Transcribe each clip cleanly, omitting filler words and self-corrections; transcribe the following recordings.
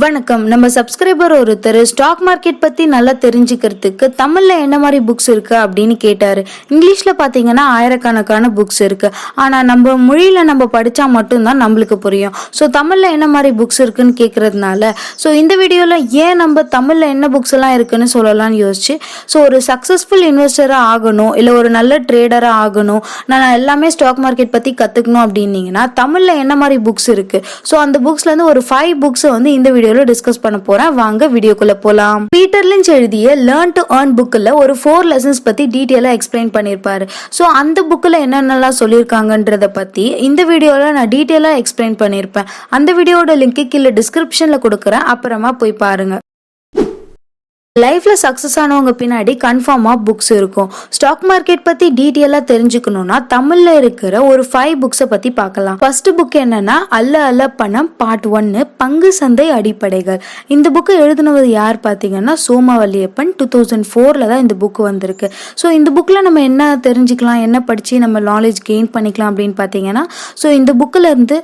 வணக்கம். நம்ம சப்ஸ்கிரைபர் ஒருத்தர் ஸ்டாக் மார்க்கெட் பத்தி நல்லா தெரிஞ்சுக்கிறதுக்கு தமிழ்ல என்ன மாதிரி புக்ஸ் இருக்கு அப்படின்னு கேட்டாரு. இங்கிலீஷ்ல பாத்தீங்கன்னா ஆயிரக்கணக்கான புக்ஸ் இருக்கு. ஆனா நம்ம மொழியில நம்ம படிச்சா மட்டும்தான் நம்மளுக்கு புரியும். ஸோ தமிழ்ல என்ன மாதிரி புக்ஸ் இருக்குன்னு கேட்கறதுனால இந்த வீடியோல ஏன் நம்ம தமிழ்ல என்ன புக்ஸ் எல்லாம் இருக்குன்னு சொல்லலாம்னு யோசிச்சு ஒரு சக்சஸ்ஃபுல் இன்வெஸ்டரா ஆகணும், இல்ல ஒரு நல்ல ட்ரேடரா ஆகணும், நான் எல்லாமே ஸ்டாக் மார்க்கெட் பத்தி கத்துக்கணும் அப்படின்னீங்கன்னா தமிழ்ல என்ன மாதிரி புக்ஸ் இருக்கு, அந்த புக்ஸ்ல இருந்து ஒரு 5 புக்ஸ் இந்த வீடியோல டிஸ்கஸ் பண்ண போறேன். வாங்க வீடியோக்குள்ள போலாம். பீட்டர் லிஞ்ச் எழுதிய லேர்ன் டு ஏர்ன் புக்ல ஒரு 4 லெசன்ஸ் பத்தி டீடைலா எக்ஸ்பிளைன் பண்ணிருப்பாரு. அந்த புக்ல என்னென்னலாம் சொல்லியிருக்காங்கன்றத பத்தி இந்த வீடியோல நான் டீடைலா எக்ஸ்பிளைன் பண்ணிருப்பேன். அந்த வீடியோட லிங்க் கீழே டிஸ்கிரிப்ஷன்ல கொடுக்குறேன், அப்புறமா போய் பாருங்க. லைஃப்ல சக்சஸ் ஆனவங்க பின்னாடி கன்ஃபார்மா புக்ஸ் இருக்கும். ஸ்டாக் மார்க்கெட் பத்தி டீட்டெயிலா தெரிஞ்சுக்கணும்னா தமிழ்ல இருக்கிற ஒரு 5 புக்ஸை பத்தி பார்க்கலாம். ஃபர்ஸ்ட் புக் என்னன்னா அல்ல அல்ல பணம் பார்ட் 1 பங்கு சந்தை அடிப்படைகள். இந்த புக்கு எழுதினவர் யார் பாத்தீங்கன்னா சோமவல்லியப்பன். 2004ல தான் இந்த புக் வந்திருக்கு. இந்த புக்ல நம்ம என்ன தெரிஞ்சுக்கலாம், என்ன படிச்சு நம்ம நாலேஜ் கெயின் பண்ணிக்கலாம் அப்படின்னு பாத்தீங்கன்னா இந்த புக்ல இருந்து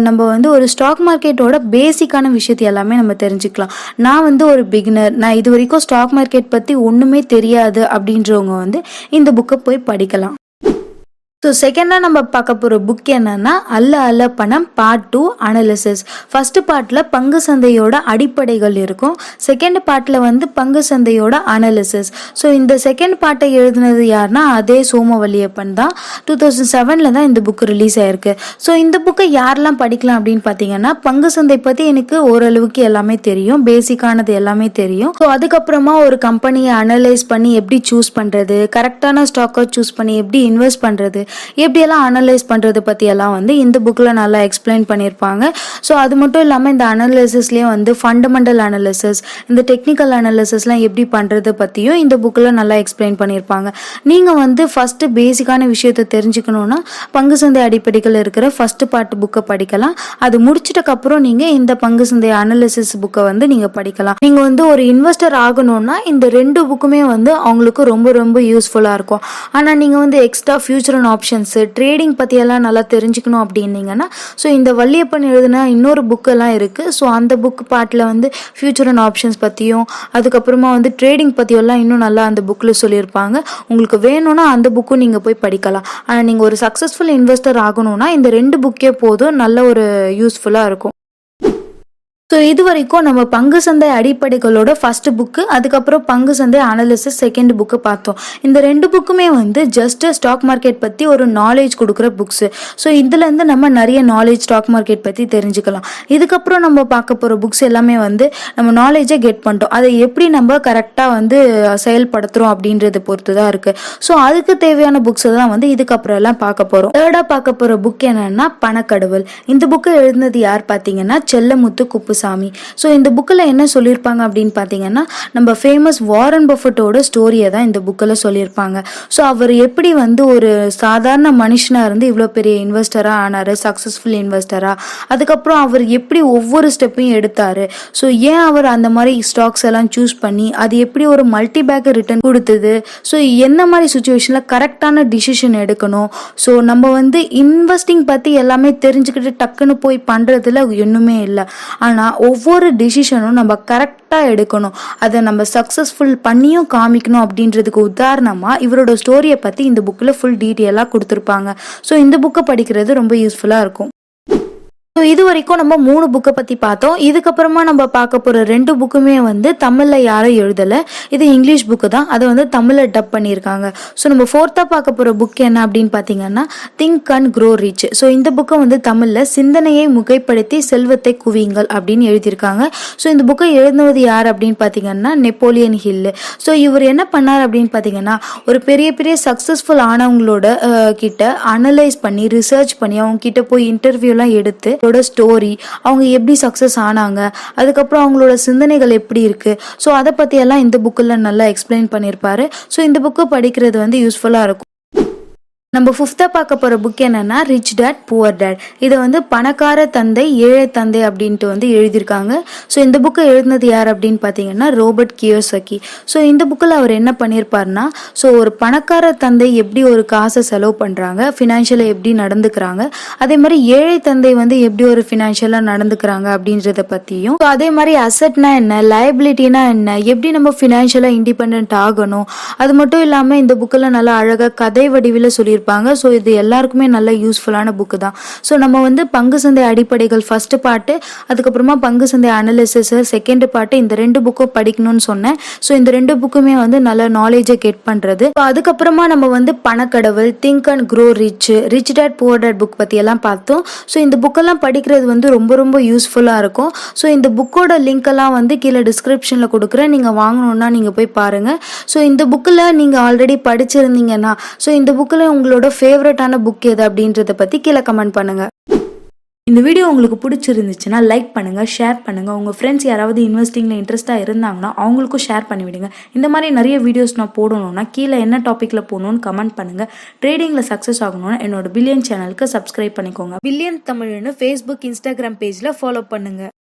நம்ம ஒரு ஸ்டாக் மார்க்கெட்டோட பேசிக்கான விஷயத்தை எல்லாமே நம்ம தெரிஞ்சுக்கலாம். நான் ஒரு பிகினர், நான் இது ஸ்டாக் மார்க்கெட் பத்தி ஒண்ணுமே தெரியாது அப்படின்றவங்க இந்த புக்கை போய் படிக்கலாம். செகண்டா நம்ம பார்க்க போற புக் என்னன்னா அல்ல அல்ல பணம் பார்ட் 2 அனாலிசிஸ். ஃபர்ஸ்ட் பார்ட்ல பங்கு சந்தையோட அடிப்படைகள் இருக்கும். செகண்ட் பார்ட்ல பங்கு சந்தையோட அனாலிசிஸ். இந்த செகண்ட் பார்ட்டை எழுதினது யாருன்னா அதே சோமவல்லியப்பன் தான். 2007ல தான் இந்த புக் ரிலீஸ் ஆயிருக்கு. இந்த புக்கை யாரெல்லாம் படிக்கலாம் அப்படின்னு பாத்தீங்கன்னா பங்கு சந்தை பத்தி எனக்கு ஓரளவுக்கு எல்லாமே தெரியும், பேசிக்கானது எல்லாமே தெரியும். அதுக்கப்புறமா ஒரு கம்பெனியை அனலைஸ் பண்ணி எப்படி சூஸ் பண்றது, கரெக்டான ஸ்டாக்கை சூஸ் பண்ணி எப்படி இன்வெஸ்ட் பண்றது, எப்படியெல்லாம் அனலைஸ் பண்றது பத்தி எல்லாம் இந்த புக்ல நல்லா எக்ஸ்பிளைன் பண்ணியிருப்பாங்க. அது மட்டும் இல்லாம இந்த அனாலிசிஸ்லயே ஃபண்டமெண்டல் அனாலிசிஸ், இந்த டெக்னிக்கல் அனாலிசிஸ்லாம் எப்படி பண்றது பத்தியும் இந்த புக்ல நல்லா எக்ஸ்பிளைன் பண்ணியிருப்பாங்க. நீங்க ஃபர்ஸ்ட் பேசிக்கான விஷயத்தை தெரிஞ்சுக்கணும்னா பங்கு சந்தை அடிப்படைகள் இருக்கிற ஃபர்ஸ்ட் பார்ட் புக்கை படிக்கலாம். அது முடிச்சிட்டக்கு அப்புறம் நீங்க இந்த பங்கு சந்தை அனாலிசிஸ் புக்கை நீங்க படிக்கலாம். நீங்க ஒரு இன்வெஸ்டர் ஆகணும்னா இந்த 2 புக்குமே அவங்களுக்கு ரொம்ப ரொம்ப யூஸ்ஃபுல்லா இருக்கும். ஆனா நீங்க extra future and options, trading பத்தி எல்லாம் நல்லா தெரிஞ்சுக்கணும் அப்படின்னீங்கன்னா இந்த வள்ளியப்பன் எழுதின இன்னொரு புக் எல்லாம் இருக்கு. அந்த புக் பார்ட்ல ஃபியூச்சர் அண்ட் ஆப்ஷன்ஸ் பத்தியும் அதுக்கப்புறமா ட்ரேடிங் பத்தியும் எல்லாம் இன்னும் நல்லா அந்த புக்ல சொல்லியிருப்பாங்க. உங்களுக்கு வேணும்னா அந்த புக்கும் நீங்க போய் படிக்கலாம். ஆனா நீங்க ஒரு சக்சஸ்ஃபுல் இன்வெஸ்டர் ஆகணும்னா இந்த 2 புக்கே போதும், நல்ல ஒரு யூஸ்ஃபுல்லா இருக்கும். இது வரைக்கும் நம்ம பங்கு சந்தை அடிப்படைகளோட ஃபர்ஸ்ட் புக்கு, அதுக்கப்புறம் பங்கு சந்தை அனாலிசிஸ் செகண்ட் புக்கு பார்த்தோம். இந்த 2 புக்குமே ஜஸ்ட் ஸ்டாக் மார்க்கெட் பத்தி ஒரு நாலேஜ் கொடுக்குற புக்ஸ். இதுல இருந்து நம்ம நிறைய நாலேஜ் ஸ்டாக் மார்க்கெட் பத்தி தெரிஞ்சுக்கலாம். இதுக்கப்புறம் நம்ம பார்க்க போற புக்ஸ் எல்லாமே நம்ம நாலேஜை கெட் பண்ணிட்டோம், அதை எப்படி நம்ம கரெக்டா செயல்படுத்துறோம் அப்படின்றத பொறுத்து தான் இருக்கு. அதுக்கு தேவையான புக்ஸ் தான் இதுக்கப்புறம் எல்லாம் பார்க்க போறோம். தேர்டா பார்க்க போற புக் என்னன்னா பணக்கடவுள். இந்த புக்கை எழுதினது யார் பாத்தீங்கன்னா செல்லமுத்து குப்புசாமி. இந்த புக்கில் என்ன சொல்லியிருப்பாங்க அப்படின்னு பார்த்தீங்கன்னா நம்ம ஃபேமஸ் வாரன் பஃபட்டோட ஸ்டோரியை தான் இந்த புக்கில் சொல்லியிருப்பாங்க. அவர் எப்படி ஒரு சாதாரண மனுஷனாக இருந்து இவ்வளோ பெரிய இன்வெஸ்டராக ஆனார், சக்ஸஸ்ஃபுல் இன்வெஸ்டராக. அதுக்கப்புறம் அவர் எப்படி ஒவ்வொரு ஸ்டெப்பையும் எடுத்தார், ஏன் அவர் அந்த மாதிரி ஸ்டாக்ஸ் எல்லாம் சூஸ் பண்ணி அது எப்படி ஒரு மல்டி பேக் ரிட்டர்ன் கொடுத்தது, என்ன மாதிரி சுச்சுவேஷனில் கரெக்டான டிசிஷன் எடுக்கணும். நம்ம இன்வெஸ்டிங் பற்றி எல்லாமே தெரிஞ்சுக்கிட்டு டக்குன்னு போய் பண்ணுறதுல ஒன்றுமே இல்லை. ஆனால் ஒவ்வொரு டிசிஷனும் நம்ம கரெக்டாக எடுக்கணும், அதை நம்ம சக்ஸஸ்ஃபுல் பண்ணியும் காமிக்கணும். அப்படின்றதுக்கு உதாரணமா இவரோட ஸ்டோரியை பற்றி இந்த புக்கில் ஃபுல் டீட்டெயிலாக கொடுத்துருப்பாங்க. இந்த புக்கை படிக்கிறது ரொம்ப யூஸ்ஃபுல்லாக இருக்கும். இது வரைக்கும் நம்ம 3 புக்கை பத்தி பார்த்தோம். இதுக்கப்புறமா நம்ம பார்க்க போற 2 புக்குமே தமிழ்ல யாரும் எழுதல, இது இங்கிலீஷ் புக்கு தான், அதை தமிழ்ல டப் பண்ணியிருக்காங்க. நம்ம 4th பார்க்க போற புக் என்ன அப்படின்னு பாத்தீங்கன்னா திங்க் அண்ட் க்ரோ ரிச். இந்த புக்கை தமிழ்ல சிந்தனையை முகைப்படுத்தி செல்வத்தை குவியுங்கள் அப்படின்னு எழுதியிருக்காங்க. இந்த புக்கை எழுதுவது யார் அப்படின்னு பாத்தீங்கன்னா நெப்போலியன் ஹில். இவர் என்ன பண்ணார் அப்படின்னு பாத்தீங்கன்னா ஒரு பெரிய பெரிய சக்சஸ்ஃபுல் ஆனவங்களோட கிட்ட அனலைஸ் பண்ணி ரிசர்ச் பண்ணி அவங்க கிட்ட போய் இன்டர்வியூலாம் எடுத்து ஸ்டோரி, அவங்க எப்படி சக்சஸ் ஆனாங்க, அதுக்கப்புறம் அவங்களோட சிந்தனைகள் எப்படி இருக்கு, அதை பத்தி எல்லாம் இந்த புக்ல நல்லா எக்ஸ்பிளைன் பண்ணியிருப்பாரு. இந்த புக்கு படிக்கிறது யூஸ்ஃபுல்லா இருக்கும். நம்ம ஃபிஃப்த்தா பார்க்க போற புக் என்னன்னா ரிச் டேட் புவர் டேட். இதை வந்து பணக்கார தந்தை ஏழை தந்தை அப்படின்ட்டு வந்து எழுதியிருக்காங்க. ஸோ இந்த புக்கை எழுதினது யார் அப்படின்னு பார்த்தீங்கன்னா ரோபர்ட் கியோசகி. ஸோ இந்த புக்கில் அவர் என்ன பண்ணியிருப்பாருன்னா, ஸோ ஒரு பணக்கார தந்தை எப்படி ஒரு காசை செலவு பண்ணுறாங்க, ஃபினான்ஷியலாக எப்படி நடந்துக்கிறாங்க, அதே மாதிரி ஏழை தந்தை வந்து எப்படி ஒரு ஃபினான்ஷியலாக நடந்துக்கிறாங்க அப்படின்றத பற்றியும், ஸோ அதே மாதிரி அசட்னா என்ன, லயபிலிட்டினா என்ன, எப்படி நம்ம ஃபினான்ஷியலாக இண்டிபெண்ட் ஆகணும், அது மட்டும் இல்லாமல் இந்த புக்கில் நல்லா அழகாக கதை வடிவில் சொல்லியிருப்பாங்க. ஸோ இது எல்லாருக்குமே நல்ல யூஸ்ஃபுல்லான புக்கு தான். ஸோ நம்ம வந்து பங்கு சந்தை அடிப்படைகள் ஃபர்ஸ்ட் பார்ட்டு, அதுக்கப்புறமா பங்கு சந்தை அனாலிசிஸ் செகண்ட் பார்ட்டு, இந்த 2 புக்கும் படிக்கணும்னு சொன்னேன். ஸோ இந்த 2 புக்குமே வந்து நல்ல நாலேஜை கெட் பண்ணுறது. அதுக்கப்புறமா நம்ம வந்து பணக்கடவுள், think and grow rich, rich dad poor dad book பற்றி எல்லாம் பார்த்தோம். ஸோ இந்த புக்கெல்லாம் படிக்கிறது வந்து ரொம்ப ரொம்ப யூஸ்ஃபுல்லாக இருக்கும். ஸோ இந்த புக்கோட லிங்க் எல்லாம் வந்து கீழே டிஸ்கிரிப்ஷனில் கொடுக்குறேன், நீங்கள் வாங்கணுன்னா நீங்கள் போய் பாருங்கள். ஸோ இந்த புக்கில் நீங்கள் ஆல்ரெடி படிச்சிருந்தீங்கன்னா, ஸோ இந்த புக்கில் உங்களோட ஃபேவரட்டான புக் எது அப்படின்றத பற்றி கீழே கமெண்ட் பண்ணுங்கள். இந்த வீடியோ உங்களுக்கு பிடிச்சிருந்துச்சுன்னா லைக் பண்ணுங்கள், ஷேர் பண்ணுங்கள். உங்கள் ஃப்ரெண்ட்ஸ் யாராவது இன்வெஸ்டிங்கில் இன்ட்ரெஸ்ட்டாக இருந்தாங்கன்னா அவங்களுக்கும் ஷேர் பண்ணிவிடுங்க. இந்த மாதிரி நிறைய வீடியோஸ் நான் போடணும்னா கீழே என்ன டாப்பிக்கில் போகணுன்னு கமெண்ட் பண்ணுங்கள். ட்ரேடிங்கில் சக்ஸஸ் ஆகணும்னா என்னோட பில்லியன் சேனலுக்கு சப்ஸ்கிரைப் பண்ணிக்கோங்க. பில்லியன் தமிழ்னு ஃபேஸ்புக், இன்ஸ்டாகிராம் பேஜில் ஃபாலோ பண்ணுங்கள்.